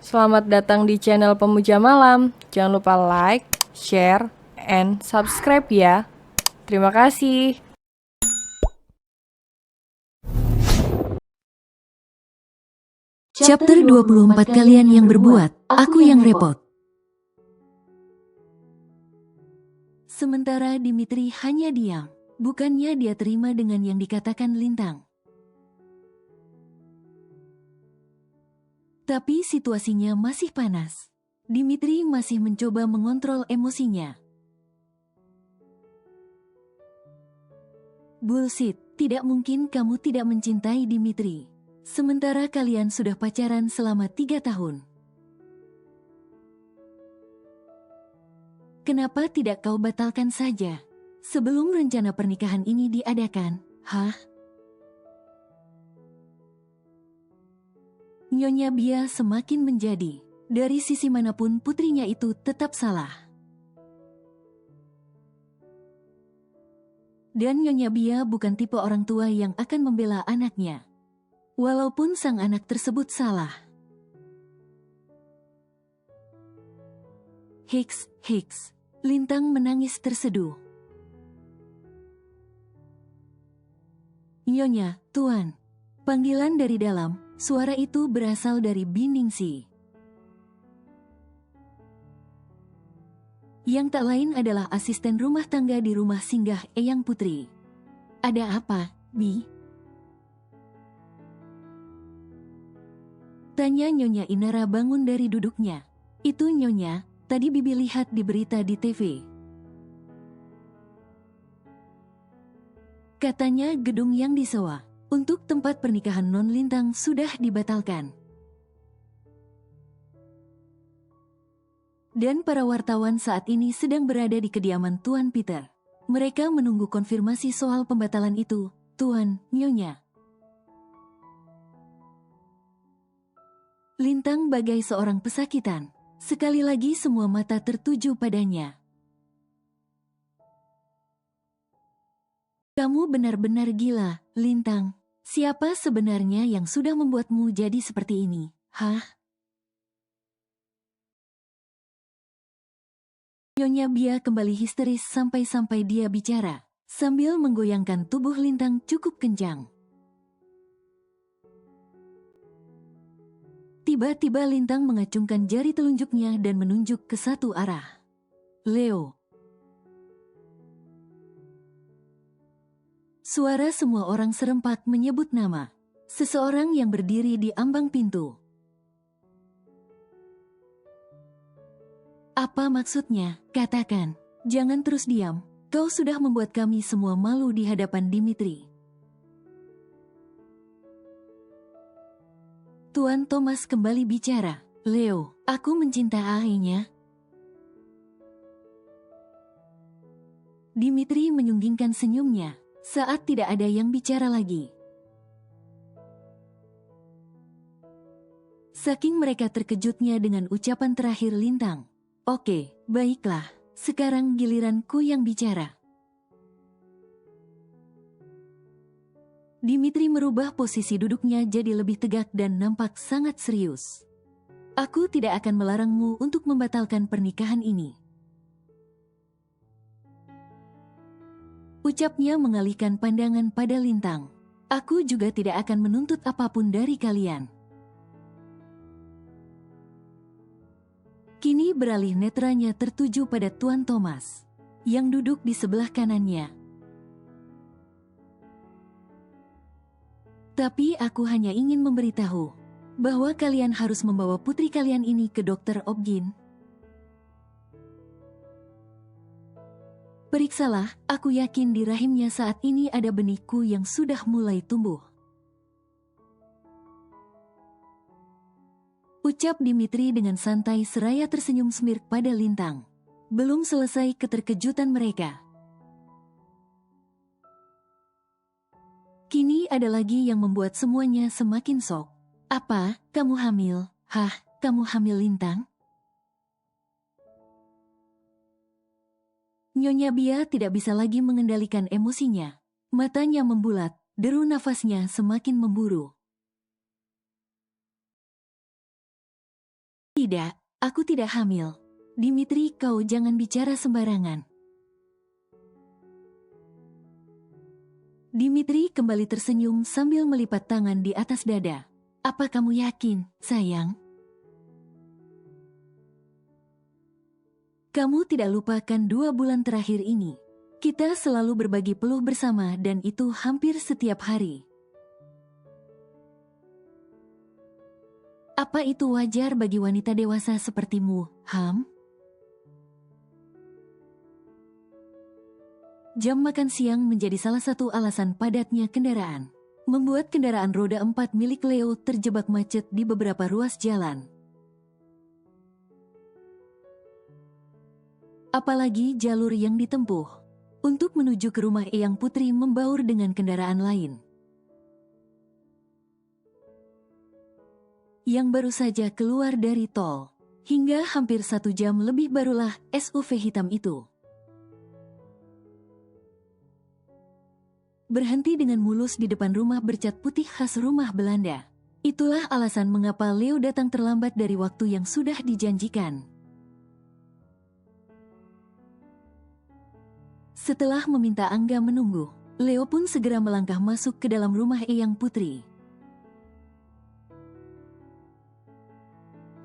Selamat datang di channel Pemuja Malam. Jangan lupa like, share, and subscribe ya. Terima kasih. Chapter 24 kalian yang berbuat, aku yang repot. Sementara Dimitri hanya diam. Bukannya dia terima dengan yang dikatakan Lintang. Tapi situasinya masih panas. Dimitri masih mencoba mengontrol emosinya. Bullshit, tidak mungkin kamu tidak mencintai Dimitri. Sementara kalian sudah pacaran selama 3 tahun. Kenapa tidak kau batalkan saja? Sebelum rencana pernikahan ini diadakan, hah? Nyonya Bia semakin menjadi. Dari sisi manapun putrinya itu tetap salah. Dan Nyonya Bia bukan tipe orang tua yang akan membela anaknya. Walaupun sang anak tersebut salah. Hiks. Lintang menangis terseduh. Nyonya, Tuan. Panggilan dari dalam, suara itu berasal dari Biningsi. Yang tak lain adalah asisten rumah tangga di rumah singgah Eyang Putri. Ada apa, Bi? Tanya Nyonya Inara bangun dari duduknya. Itu Nyonya, tadi Bibi lihat di berita di TV. Katanya gedung yang disewa untuk tempat pernikahan Non Lintang sudah dibatalkan. Dan para wartawan saat ini sedang berada di kediaman Tuan Peter. Mereka menunggu konfirmasi soal pembatalan itu, Tuan, Nyonya. Lintang bagai seorang pesakitan. Sekali lagi semua mata tertuju padanya. Kamu benar-benar gila, Lintang. Siapa sebenarnya yang sudah membuatmu jadi seperti ini, hah? Nyonya Bia kembali histeris sampai-sampai dia bicara, sambil menggoyangkan tubuh Lintang cukup kencang. Tiba-tiba Lintang mengacungkan jari telunjuknya dan menunjuk ke satu arah. Leo. Suara semua orang serempak menyebut nama. Seseorang yang berdiri di ambang pintu. Apa maksudnya? Katakan. Jangan terus diam. Kau sudah membuat kami semua malu di hadapan Dimitri. Tuan Thomas kembali bicara. Leo, aku mencintai Ahenya. Dimitri menyunggingkan senyumnya saat tidak ada yang bicara lagi. Saking mereka terkejutnya dengan ucapan terakhir Lintang. Oke, baiklah. Sekarang giliranku yang bicara. Dimitri merubah posisi duduknya jadi lebih tegak dan nampak sangat serius. Aku tidak akan melarangmu untuk membatalkan pernikahan ini. Ucapnya mengalihkan pandangan pada Lintang. Aku juga tidak akan menuntut apapun dari kalian. Kini beralih netranya tertuju pada Tuan Thomas, yang duduk di sebelah kanannya. Tapi aku hanya ingin memberitahu, bahwa kalian harus membawa putri kalian ini ke Dokter Obgyn. Periksalah, aku yakin di rahimnya saat ini ada benihku yang sudah mulai tumbuh. Ucap Dimitri dengan santai seraya tersenyum smirk pada Lintang. Belum selesai keterkejutan mereka. Kini ada lagi yang membuat semuanya semakin sok. Apa, kamu hamil? Hah, kamu hamil Lintang? Nyonya Bia tidak bisa lagi mengendalikan emosinya. Matanya membulat, deru nafasnya semakin memburu. Tidak, aku tidak hamil. Dimitri, kau jangan bicara sembarangan. Dimitri kembali tersenyum sambil melipat tangan di atas dada. Apa kamu yakin, sayang? Kamu tidak lupakan 2 bulan terakhir ini. Kita selalu berbagi peluh bersama dan itu hampir setiap hari. Apa itu wajar bagi wanita dewasa sepertimu, Ham? Jam makan siang menjadi salah satu alasan padatnya kendaraan. Membuat kendaraan roda 4 milik Leo terjebak macet di beberapa ruas jalan. Apalagi jalur yang ditempuh. Untuk menuju ke rumah Eyang Putri membaur dengan kendaraan lain. Yang baru saja keluar dari tol. Hingga hampir 1 jam lebih barulah SUV hitam itu berhenti dengan mulus di depan rumah bercat putih khas rumah Belanda. Itulah alasan mengapa Leo datang terlambat dari waktu yang sudah dijanjikan. Setelah meminta Angga menunggu, Leo pun segera melangkah masuk ke dalam rumah Eyang Putri.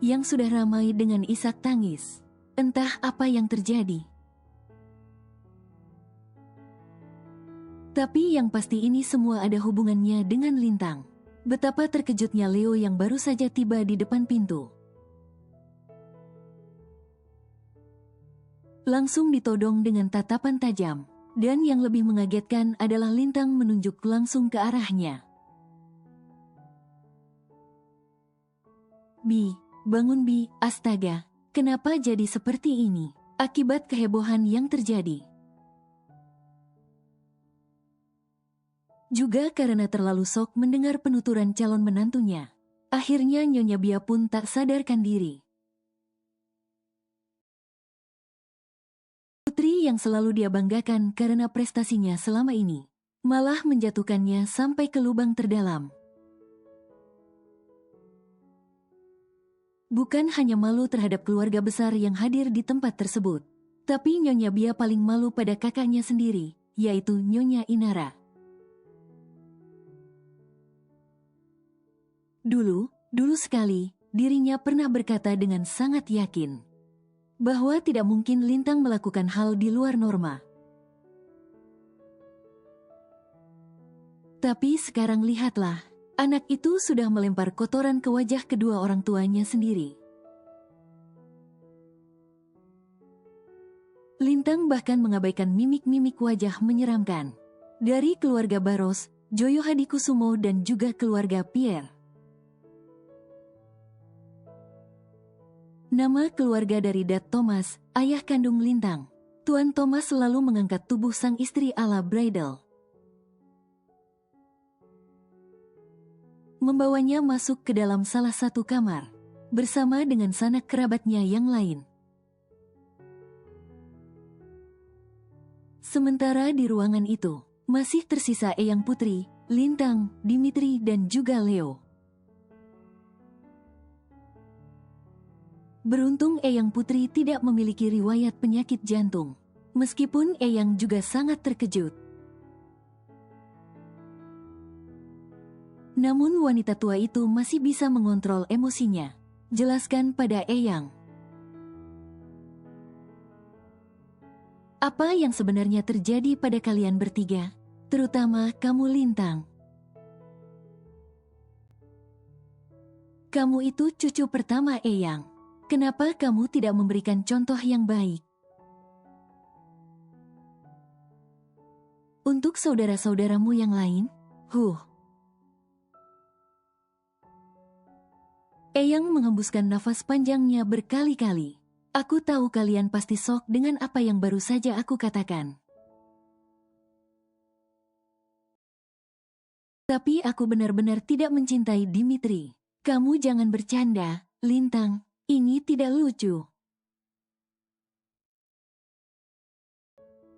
Yang sudah ramai dengan isak tangis. Entah apa yang terjadi. Tapi yang pasti ini semua ada hubungannya dengan Lintang. Betapa terkejutnya Leo yang baru saja tiba di depan pintu. Langsung ditodong dengan tatapan tajam. Dan yang lebih mengagetkan adalah Lintang menunjuk langsung ke arahnya. Bi, bangun Bi, astaga. Kenapa jadi seperti ini? Akibat kehebohan yang terjadi. Juga karena terlalu sok mendengar penuturan calon menantunya. Akhirnya Nyonya Bia pun tak sadarkan diri. Putri yang selalu dia banggakan karena prestasinya selama ini, malah menjatuhkannya sampai ke lubang terdalam. Bukan hanya malu terhadap keluarga besar yang hadir di tempat tersebut, tapi Nyonya Bia paling malu pada kakaknya sendiri, yaitu Nyonya Inara. Dulu sekali, dirinya pernah berkata dengan sangat yakin bahwa tidak mungkin Lintang melakukan hal di luar norma. Tapi sekarang lihatlah, anak itu sudah melempar kotoran ke wajah kedua orang tuanya sendiri. Lintang bahkan mengabaikan mimik-mimik wajah menyeramkan dari keluarga Baros, Joyo Hadikusumo dan juga keluarga Pierre. Nama keluarga dari Dat Thomas, ayah kandung Lintang. Tuan Thomas selalu mengangkat tubuh sang istri ala bridal. Membawanya masuk ke dalam salah satu kamar, bersama dengan sanak kerabatnya yang lain. Sementara di ruangan itu, masih tersisa Eyang Putri, Lintang, Dimitri dan juga Leo. Beruntung Eyang Putri tidak memiliki riwayat penyakit jantung, meskipun Eyang juga sangat terkejut. Namun wanita tua itu masih bisa mengontrol emosinya. Jelaskan pada Eyang. Apa yang sebenarnya terjadi pada kalian bertiga, terutama kamu Lintang. Kamu itu cucu pertama Eyang. Kenapa kamu tidak memberikan contoh yang baik? Untuk saudara-saudaramu yang lain? Eyang menghembuskan nafas panjangnya berkali-kali. Aku tahu kalian pasti sok dengan apa yang baru saja aku katakan. Tapi aku benar-benar tidak mencintai Dimitri. Kamu jangan bercanda, Lintang. Ini tidak lucu.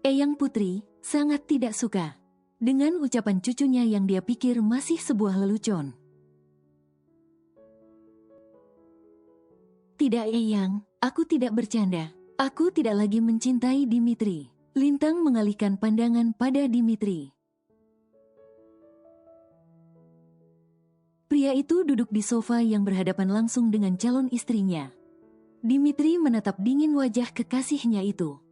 Eyang Putri sangat tidak suka dengan ucapan cucunya yang dia pikir masih sebuah lelucon. tidak Eyang, aku tidak bercanda. Aku tidak lagi mencintai Dimitri. Lintang mengalihkan pandangan pada Dimitri. Pria itu duduk di sofa yang berhadapan langsung dengan calon istrinya. Dimitri menatap dingin wajah kekasihnya itu.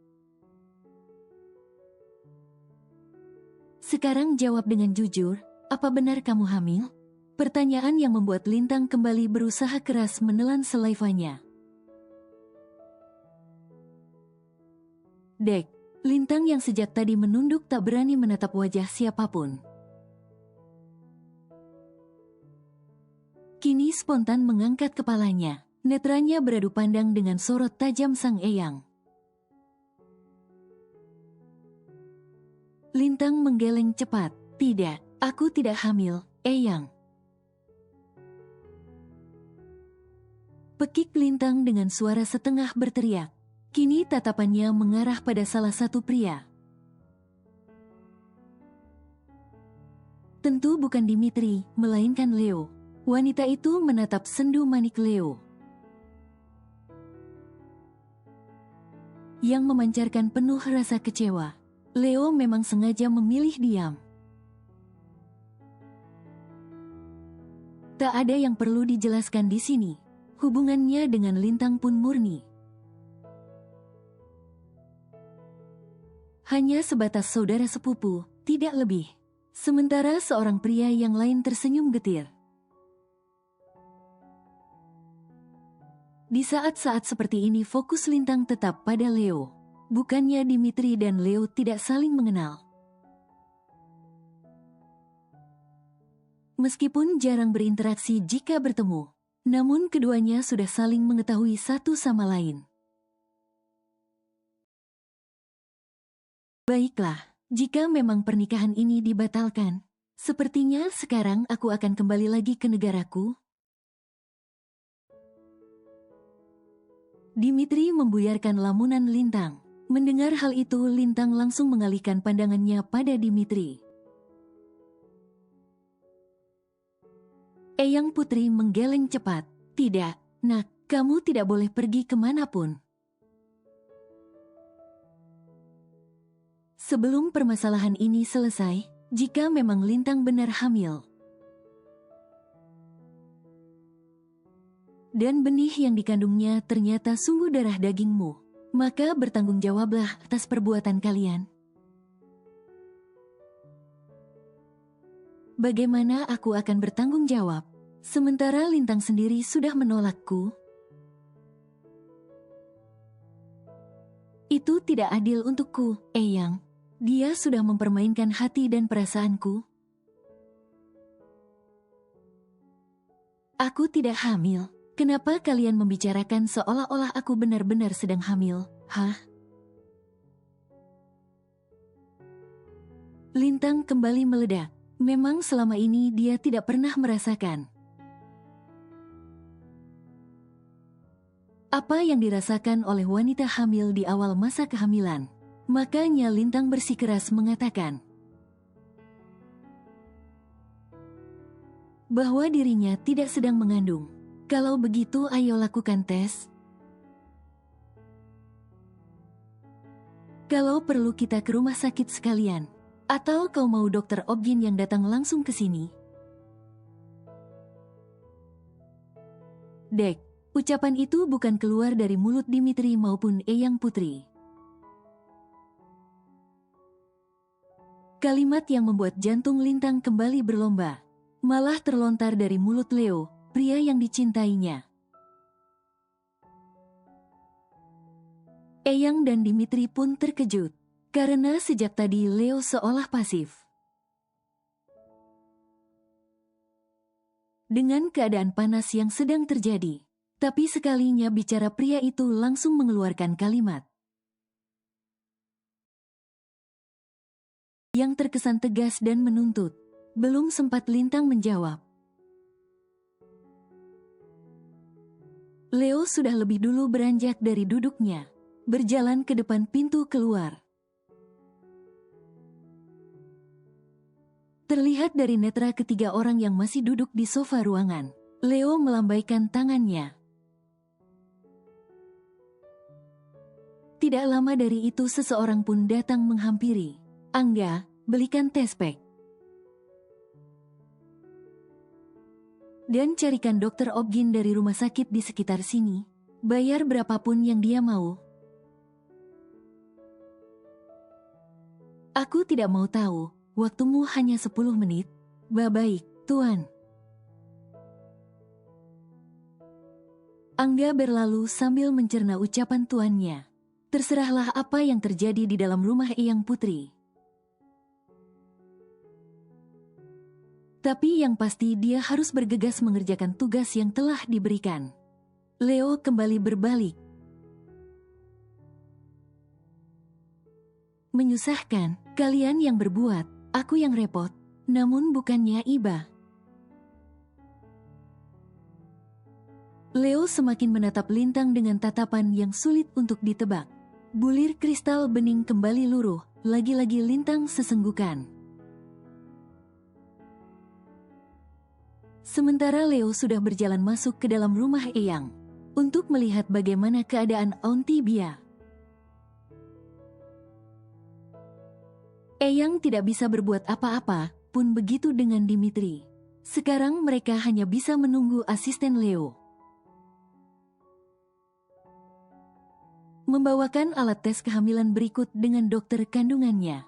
Sekarang jawab dengan jujur, apa benar kamu hamil? Pertanyaan yang membuat Lintang kembali berusaha keras menelan selaivanya. Dek, Lintang yang sejak tadi menunduk tak berani menatap wajah siapapun. Kini spontan mengangkat kepalanya. Netranya beradu pandang dengan sorot tajam sang Eyang. Lintang menggeleng cepat. Tidak, aku tidak hamil, Eyang. Pekik Lintang dengan suara setengah berteriak. Kini tatapannya mengarah pada salah satu pria. Tentu bukan Dimitri, melainkan Leo. Wanita itu menatap sendu manik Leo yang memancarkan penuh rasa kecewa. Leo memang sengaja memilih diam. Tak ada yang perlu dijelaskan di sini. Hubungannya dengan Lintang pun murni. Hanya sebatas saudara sepupu, tidak lebih. Sementara seorang pria yang lain tersenyum getir. Di saat-saat seperti ini fokus Lintang tetap pada Leo. Bukannya Dimitri dan Leo tidak saling mengenal. Meskipun jarang berinteraksi jika bertemu, namun keduanya sudah saling mengetahui satu sama lain. Baiklah, jika memang pernikahan ini dibatalkan, sepertinya sekarang aku akan kembali lagi ke negaraku. Dimitri membuyarkan lamunan Lintang. Mendengar hal itu, Lintang langsung mengalihkan pandangannya pada Dimitri. Eyang Putri menggeleng cepat. Tidak, nak, kamu tidak boleh pergi kemanapun. Sebelum permasalahan ini selesai, jika memang Lintang benar hamil, dan benih yang dikandungnya ternyata sungguh darah dagingmu, maka bertanggung jawablah atas perbuatan kalian. Bagaimana aku akan bertanggung jawab, sementara Lintang sendiri sudah menolakku? Itu tidak adil untukku, Eyang. Dia sudah mempermainkan hati dan perasaanku. Aku tidak hamil. Kenapa kalian membicarakan seolah-olah aku benar-benar sedang hamil? Hah? Lintang kembali meledak. Memang selama ini dia tidak pernah merasakan apa yang dirasakan oleh wanita hamil di awal masa kehamilan. Makanya Lintang bersikeras mengatakan bahwa dirinya tidak sedang mengandung. Kalau begitu ayo lakukan tes. Kalau perlu kita ke rumah sakit sekalian. Atau kau mau dokter Objin yang datang langsung ke sini? Dek, ucapan itu bukan keluar dari mulut Dimitri maupun Eyang Putri. Kalimat yang membuat jantung Lintang kembali berlomba, malah terlontar dari mulut Leo, pria yang dicintainya. Eyang dan Dimitri pun terkejut, karena sejak tadi Leo seolah pasif. Dengan keadaan panas yang sedang terjadi, tapi sekalinya bicara pria itu langsung mengeluarkan kalimat yang terkesan tegas dan menuntut. Belum sempat Lintang menjawab, Leo sudah lebih dulu beranjak dari duduknya, berjalan ke depan pintu keluar. Terlihat dari netra ketiga orang yang masih duduk di sofa ruangan, Leo melambaikan tangannya. Tidak lama dari itu seseorang pun datang menghampiri. Angga, belikan tespek. Dan carikan dokter Obgyn dari rumah sakit di sekitar sini. Bayar berapapun yang dia mau. Aku tidak mau tahu, waktumu hanya 10 menit. Baik, Tuan. Angga berlalu sambil mencerna ucapan tuannya. Terserahlah apa yang terjadi di dalam rumah Eyang Putri. Tapi yang pasti dia harus bergegas mengerjakan tugas yang telah diberikan. Leo kembali berbalik. Menyusahkan, kalian yang berbuat, aku yang repot. Namun bukannya iba. Leo semakin menatap Lintang dengan tatapan yang sulit untuk ditebak. Bulir kristal bening kembali luruh, lagi-lagi Lintang sesenggukan. Sementara Leo sudah berjalan masuk ke dalam rumah Eyang untuk melihat bagaimana keadaan Aunty Bia. Eyang tidak bisa berbuat apa-apa, pun begitu dengan Dimitri. Sekarang mereka hanya bisa menunggu asisten Leo. Membawakan alat tes kehamilan berikut dengan dokter kandungannya.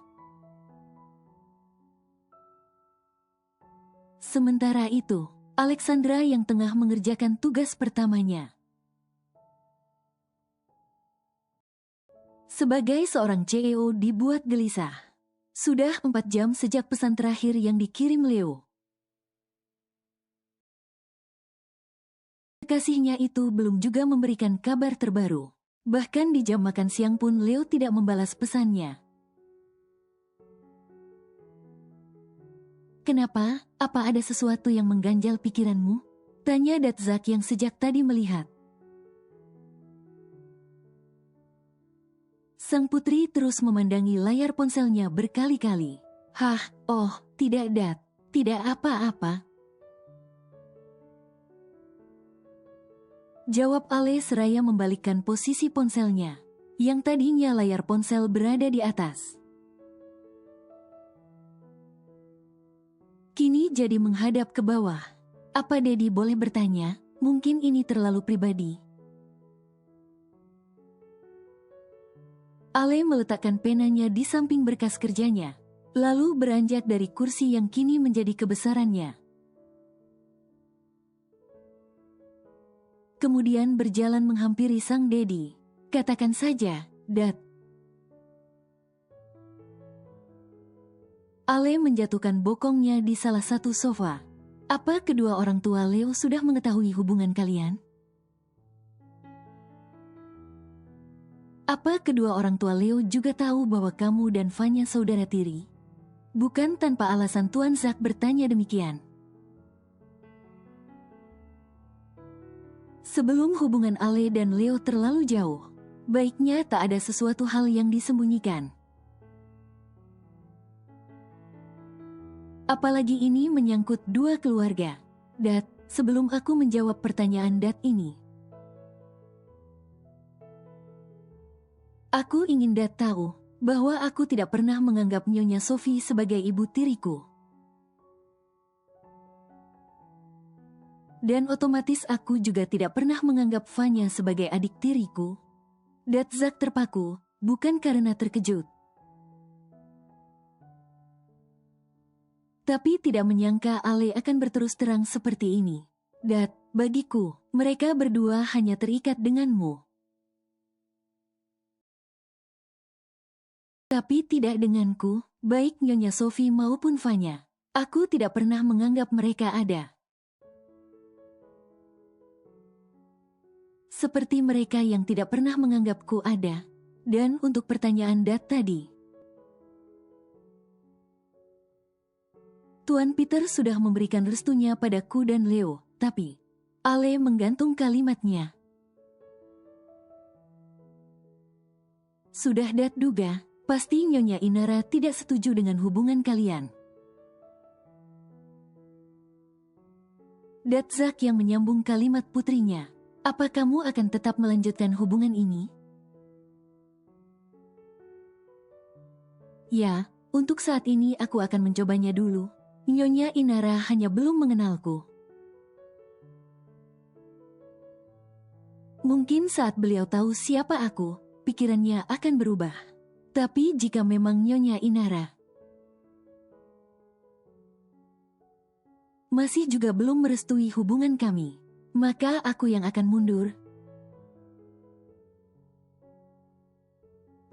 Sementara itu, Alexandra yang tengah mengerjakan tugas pertamanya. Sebagai seorang CEO dibuat gelisah. Sudah 4 jam sejak pesan terakhir yang dikirim Leo. Kekasihnya itu belum juga memberikan kabar terbaru. Bahkan di jam makan siang pun Leo tidak membalas pesannya. Kenapa? Apa ada sesuatu yang mengganjal pikiranmu? Tanya Datzak yang sejak tadi melihat. Sang putri terus memandangi layar ponselnya berkali-kali. Hah, oh, tidak Dat, tidak apa-apa. Jawab Ale seraya membalikkan posisi ponselnya. Yang tadinya layar ponsel berada di atas. Kini jadi menghadap ke bawah. Apa Dedi boleh bertanya? Mungkin ini terlalu pribadi. Ale meletakkan penanya di samping berkas kerjanya. Lalu beranjak dari kursi yang kini menjadi kebesarannya. Kemudian berjalan menghampiri sang Dedi. Katakan saja, Dat. Ale menjatuhkan bokongnya di salah satu sofa. Apa kedua orang tua Leo sudah mengetahui hubungan kalian? Apa kedua orang tua Leo juga tahu bahwa kamu dan Vanya saudara tiri? Bukan tanpa alasan Tuan Zak bertanya demikian. Sebelum hubungan Ale dan Leo terlalu jauh, baiknya tak ada sesuatu hal yang disembunyikan. Apalagi ini menyangkut dua keluarga. Dat, sebelum aku menjawab pertanyaan Dat ini, aku ingin Dat tahu bahwa aku tidak pernah menganggap Nyonya Sophie sebagai ibu tiriku. Dan otomatis aku juga tidak pernah menganggap Vanya sebagai adik tiriku. Datzak terpaku, bukan karena terkejut. Tapi tidak menyangka Ale akan berterus terang seperti ini. Dat, bagiku, mereka berdua hanya terikat denganmu. Tapi tidak denganku, baik Nyonya Sophie maupun Vanya. Aku tidak pernah menganggap mereka ada. Seperti mereka yang tidak pernah menganggapku ada. Dan untuk pertanyaan Dat tadi, Tuan Peter sudah memberikan restunya padaku dan Leo, tapi Ale menggantung kalimatnya. Sudah Dat duga, pasti Nyonya Inara tidak setuju dengan hubungan kalian. Datzak yang menyambung kalimat putrinya. Apa kamu akan tetap melanjutkan hubungan ini? Ya, untuk saat ini aku akan mencobanya dulu. Nyonya Inara hanya belum mengenalku. Mungkin saat beliau tahu siapa aku, pikirannya akan berubah. Tapi jika memang Nyonya Inara masih juga belum merestui hubungan kami, maka aku yang akan mundur.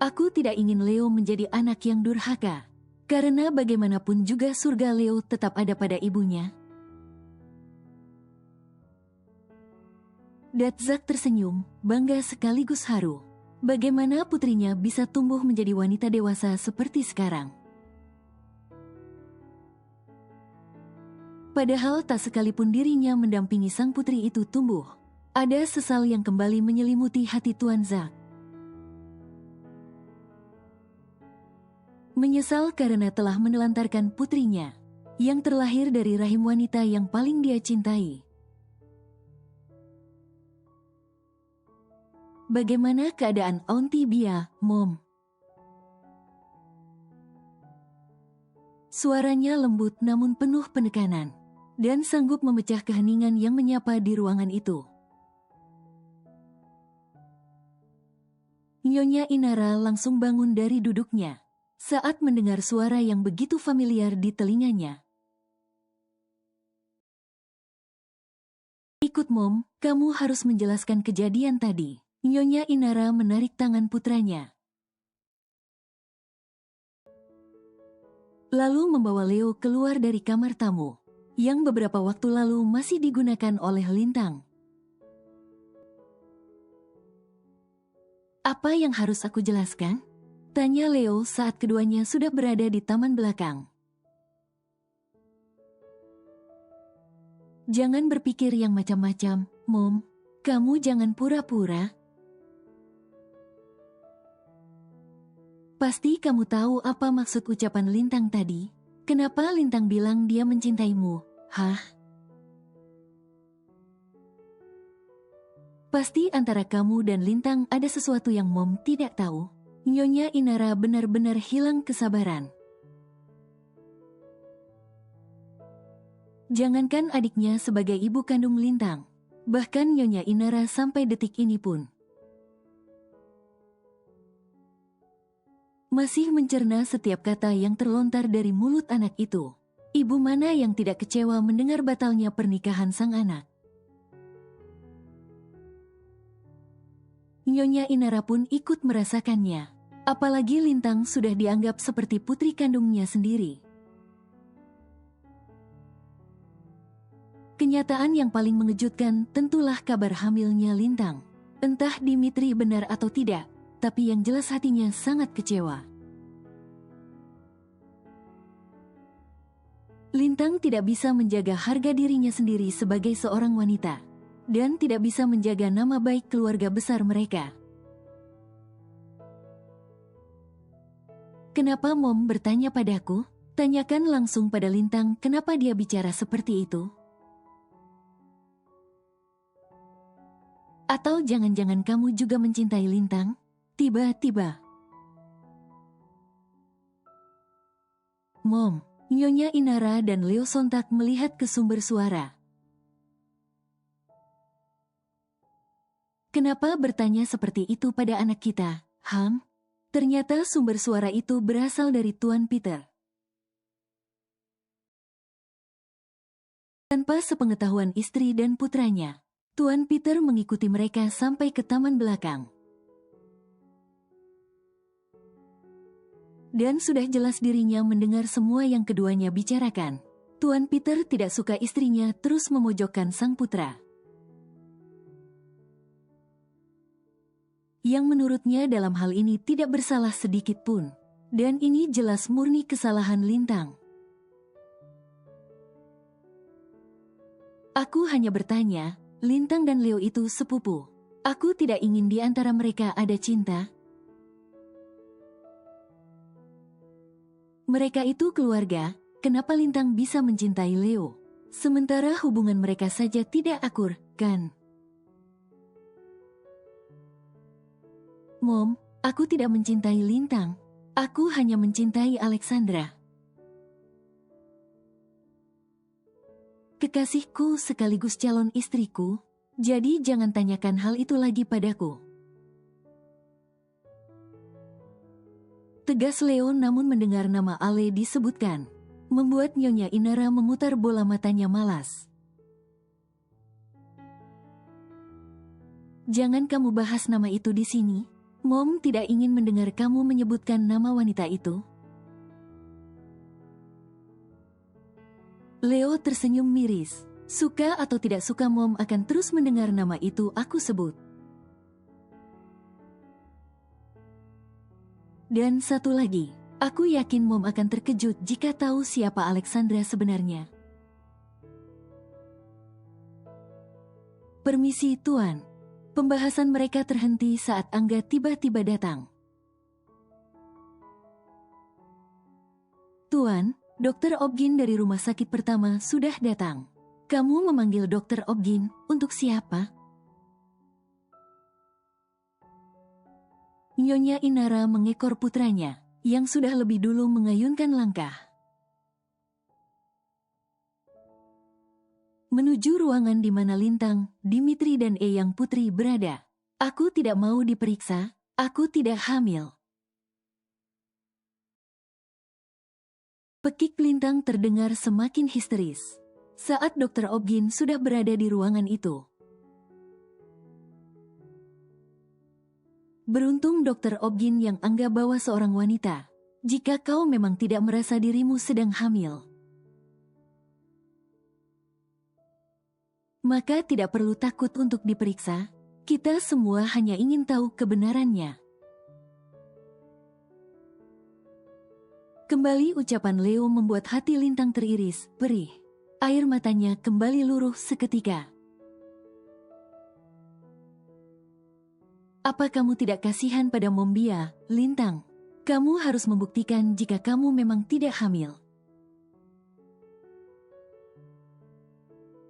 Aku tidak ingin Leo menjadi anak yang durhaka, karena bagaimanapun juga surga Leo tetap ada pada ibunya. Datzak tersenyum, bangga sekaligus haru. Bagaimana putrinya bisa tumbuh menjadi wanita dewasa seperti sekarang. Padahal tak sekalipun dirinya mendampingi sang putri itu tumbuh. Ada sesal yang kembali menyelimuti hati Tuan Zak. Menyesal karena telah menelantarkan putrinya, yang terlahir dari rahim wanita yang paling dia cintai. Bagaimana keadaan Auntie Bia, Mom? Suaranya lembut namun penuh penekanan, dan sanggup memecah keheningan yang menyapa di ruangan itu. Nyonya Inara langsung bangun dari duduknya saat mendengar suara yang begitu familiar di telinganya. Ikut Mom, kamu harus menjelaskan kejadian tadi. Nyonya Inara menarik tangan putranya, lalu membawa Leo keluar dari kamar tamu, yang beberapa waktu lalu masih digunakan oleh Lintang. Apa yang harus aku jelaskan? Tanya Leo saat keduanya sudah berada di taman belakang. Jangan berpikir yang macam-macam, Mom. Kamu jangan pura-pura. Pasti kamu tahu apa maksud ucapan Lintang tadi. Kenapa Lintang bilang dia mencintaimu? Hah? Pasti antara kamu dan Lintang ada sesuatu yang Mom tidak tahu. Nyonya Inara benar-benar hilang kesabaran. Jangankan adiknya sebagai ibu kandung Lintang, bahkan Nyonya Inara sampai detik ini pun masih mencerna setiap kata yang terlontar dari mulut anak itu. Ibu mana yang tidak kecewa mendengar batalnya pernikahan sang anak? Nyonya Inara pun ikut merasakannya. Apalagi Lintang sudah dianggap seperti putri kandungnya sendiri. Kenyataan yang paling mengejutkan tentulah kabar hamilnya Lintang. Entah Dimitri benar atau tidak, tapi yang jelas hatinya sangat kecewa. Lintang tidak bisa menjaga harga dirinya sendiri sebagai seorang wanita, dan tidak bisa menjaga nama baik keluarga besar mereka. Kenapa Mom bertanya padaku? Tanyakan langsung pada Lintang kenapa dia bicara seperti itu. Atau jangan-jangan kamu juga mencintai Lintang? Tiba-tiba. Mom, Nyonya Inara dan Leo sontak melihat ke sumber suara. Kenapa bertanya seperti itu pada anak kita, Ham? Ternyata sumber suara itu berasal dari Tuan Peter. Tanpa sepengetahuan istri dan putranya, Tuan Peter mengikuti mereka sampai ke taman belakang. Dan sudah jelas dirinya mendengar semua yang keduanya bicarakan. Tuan Peter tidak suka istrinya terus memojokkan sang putra, yang menurutnya dalam hal ini tidak bersalah sedikit pun. Dan ini jelas murni kesalahan Lintang. Aku hanya bertanya, Lintang dan Leo itu sepupu. Aku tidak ingin di antara mereka ada cinta. Mereka itu keluarga, kenapa Lintang bisa mencintai Leo? Sementara hubungan mereka saja tidak akur, kan? Mom, aku tidak mencintai Lintang. Aku hanya mencintai Alexandra. Kekasihku sekaligus calon istriku, jadi jangan tanyakan hal itu lagi padaku. Tegas Leo, namun mendengar nama Ale disebutkan, membuat Nyonya Inara memutar bola matanya malas. Jangan kamu bahas nama itu di sini. Mom tidak ingin mendengar kamu menyebutkan nama wanita itu. Leo tersenyum miris. Suka atau tidak suka Mom akan terus mendengar nama itu aku sebut. Dan satu lagi, aku yakin Mom akan terkejut jika tahu siapa Alexandra sebenarnya. Permisi Tuan. Pembahasan mereka terhenti saat Angga tiba-tiba datang. Tuan, Dokter Obgin dari rumah sakit pertama sudah datang. Kamu memanggil Dokter Obgin untuk siapa? Nyonya Inara mengekor putranya, yang sudah lebih dulu mengayunkan langkah. Menuju ruangan di mana Lintang, Dimitri dan Eyang Putri berada. Aku tidak mau diperiksa, aku tidak hamil. Pekik Lintang terdengar semakin histeris saat Dokter Obgin sudah berada di ruangan itu. Beruntung Dokter Obgin yang Angga bawa seorang wanita. Jika kau memang tidak merasa dirimu sedang hamil, maka tidak perlu takut untuk diperiksa. Kita semua hanya ingin tahu kebenarannya. Kembali ucapan Leo membuat hati Lintang teriris, perih. Air matanya kembali luruh seketika. Apa kamu tidak kasihan pada Mombia, Lintang? Kamu harus membuktikan jika kamu memang tidak hamil.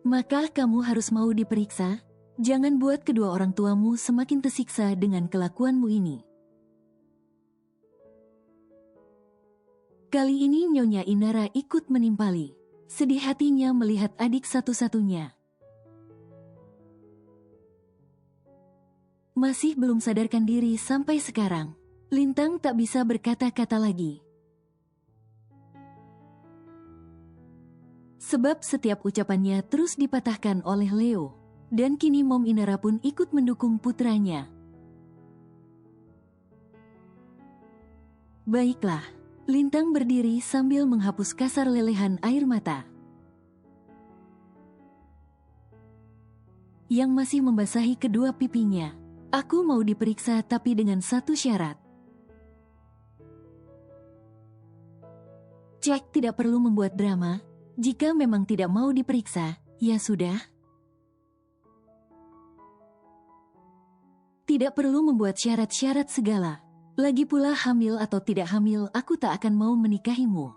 Maka kamu harus mau diperiksa. Jangan buat kedua orang tuamu semakin tersiksa dengan kelakuanmu ini. Kali ini Nyonya Inara ikut menimpali. Sedih hatinya melihat adik satu-satunya. Masih belum sadarkan diri sampai sekarang. Lintang tak bisa berkata-kata lagi. Sebab setiap ucapannya terus dipatahkan oleh Leo. Dan kini Mom Inara pun ikut mendukung putranya. Baiklah, Lintang berdiri sambil menghapus kasar lelehan air mata yang masih membasahi kedua pipinya. Aku mau diperiksa tapi dengan satu syarat. Cek, tidak perlu membuat drama. Jika memang tidak mau diperiksa, ya sudah. Tidak perlu membuat syarat-syarat segala. Lagi pula hamil atau tidak hamil, aku tak akan mau menikahimu.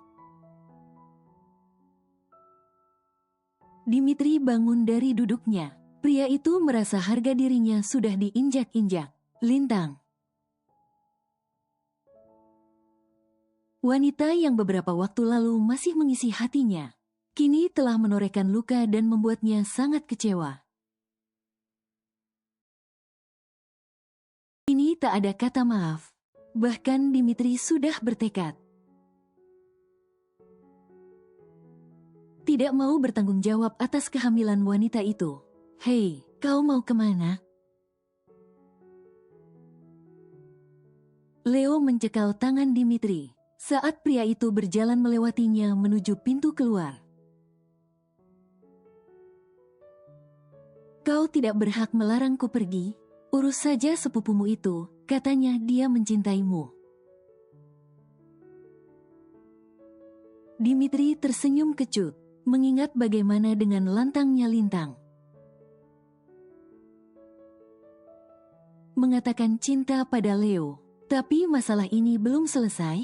Dimitri bangun dari duduknya. Pria itu merasa harga dirinya sudah diinjak-injak. Lintang, wanita yang beberapa waktu lalu masih mengisi hatinya, kini telah menorehkan luka dan membuatnya sangat kecewa. Ini tak ada kata maaf. Bahkan Dimitri sudah bertekad tidak mau bertanggung jawab atas kehamilan wanita itu. Hei, kau mau kemana? Leo mencekal tangan Dimitri saat pria itu berjalan melewatinya menuju pintu keluar. Kau tidak berhak melarangku pergi. Urus saja sepupumu itu, katanya dia mencintaimu. Dimitri tersenyum kecut, mengingat bagaimana dengan lantangnya Lintang mengatakan cinta pada Leo. Tapi masalah ini belum selesai.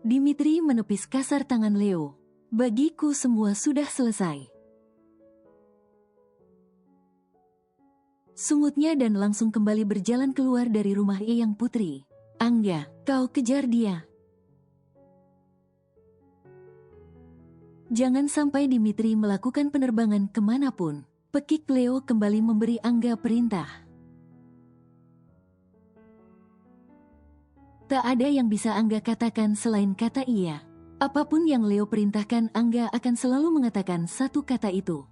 Dimitri menepis kasar tangan Leo. Bagiku semua sudah selesai. sungutnya dan langsung kembali berjalan keluar dari rumah Eyang Putri. Angga, kau kejar dia. Jangan sampai Dimitri melakukan penerbangan kemanapun. Pekik Leo kembali memberi Angga perintah. Tak ada yang bisa Angga katakan selain kata iya. Apapun yang Leo perintahkan, Angga akan selalu mengatakan satu kata itu.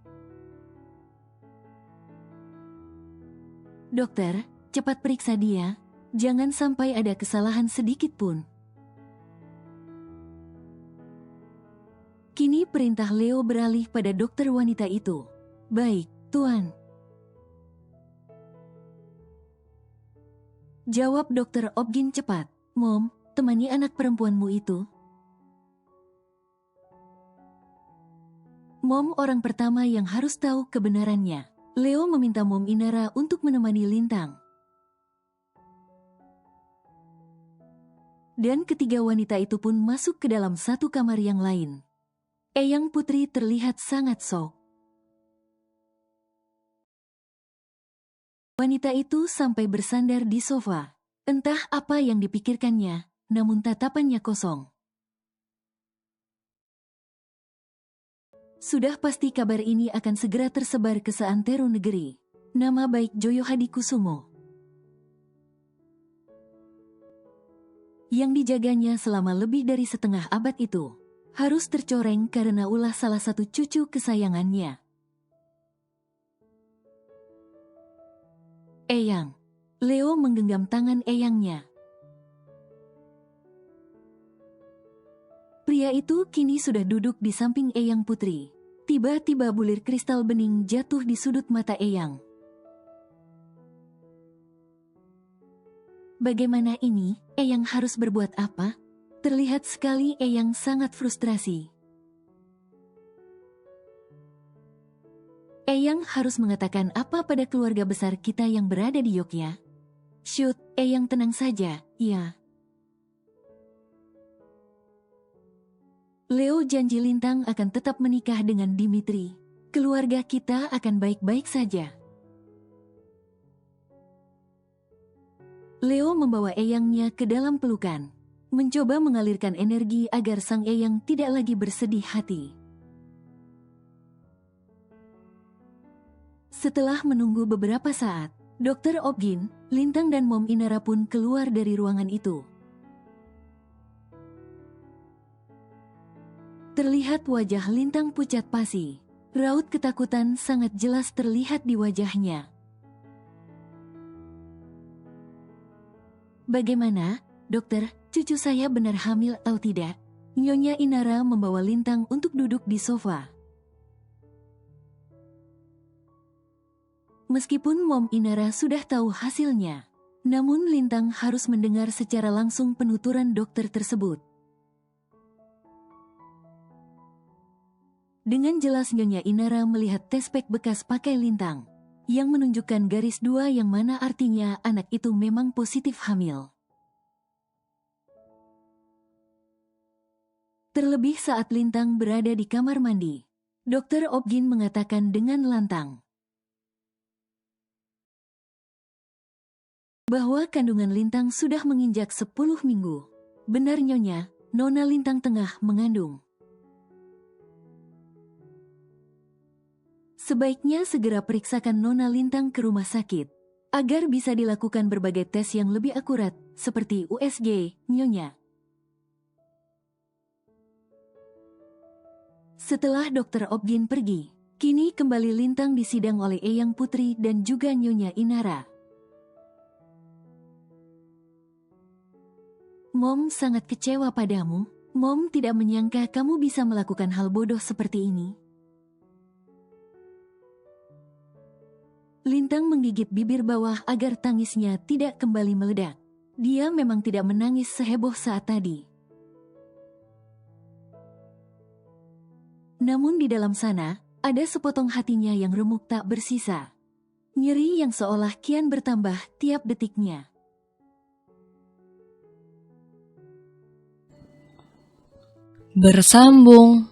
Dokter, cepat periksa dia. Jangan sampai ada kesalahan sedikit pun. Kini perintah Leo beralih pada dokter wanita itu. Baik, Tuan. Jawab Dokter Obgin cepat. Mom, temani anak perempuanmu itu. Mom orang pertama yang harus tahu kebenarannya. Leo meminta Mom Inara untuk menemani Lintang. Dan ketiga wanita itu pun masuk ke dalam satu kamar yang lain. Eyang Putri terlihat sangat shock. Wanita itu sampai bersandar di sofa. Entah apa yang dipikirkannya, namun tatapannya kosong. Sudah pasti kabar ini akan segera tersebar ke seantero negeri. Nama baik Joyo Hadikusumo yang dijaganya selama lebih dari setengah abad itu harus tercoreng karena ulah salah satu cucu kesayangannya. Eyang. Leo menggenggam tangan eyangnya. Pria itu kini sudah duduk di samping Eyang Putri. Tiba-tiba bulir kristal bening jatuh di sudut mata Eyang. Bagaimana ini? Eyang harus berbuat apa? Terlihat sekali Eyang sangat frustrasi. Eyang harus mengatakan apa pada keluarga besar kita yang berada di Yogyakarta? Shoot, Eyang tenang saja, ya. Leo janji Lintang akan tetap menikah dengan Dimitri. Keluarga kita akan baik-baik saja. Leo membawa eyangnya ke dalam pelukan, mencoba mengalirkan energi agar sang eyang tidak lagi bersedih hati. Setelah menunggu beberapa saat, Dokter Obgin, Lintang dan Mom Inara pun keluar dari ruangan itu. Terlihat wajah Lintang pucat pasi. Raut ketakutan sangat jelas terlihat di wajahnya. Bagaimana, dokter, cucu saya benar hamil atau tidak? Nyonya Inara membawa Lintang untuk duduk di sofa. Meskipun Mom Inara sudah tahu hasilnya, namun Lintang harus mendengar secara langsung penuturan dokter tersebut. Dengan jelas Nyonya Inara melihat tespek bekas pakai Lintang, yang menunjukkan garis 2 yang mana artinya anak itu memang positif hamil. Terlebih saat Lintang berada di kamar mandi, Dokter Obgin mengatakan dengan lantang bahwa kandungan Lintang sudah menginjak 10 minggu. Benar Nyonya, Nona Lintang tengah mengandung. Sebaiknya segera periksakan Nona Lintang ke rumah sakit, agar bisa dilakukan berbagai tes yang lebih akurat, seperti USG, Nyonya. Setelah Dokter Obgin pergi, kini kembali Lintang disidang oleh Eyang Putri dan juga Nyonya Inara. Mom sangat kecewa padamu. Mom tidak menyangka kamu bisa melakukan hal bodoh seperti ini. Lintang menggigit bibir bawah agar tangisnya tidak kembali meledak. Dia memang tidak menangis seheboh saat tadi. Namun di dalam sana, ada sepotong hatinya yang remuk tak bersisa. Nyeri yang seolah kian bertambah tiap detiknya. Bersambung.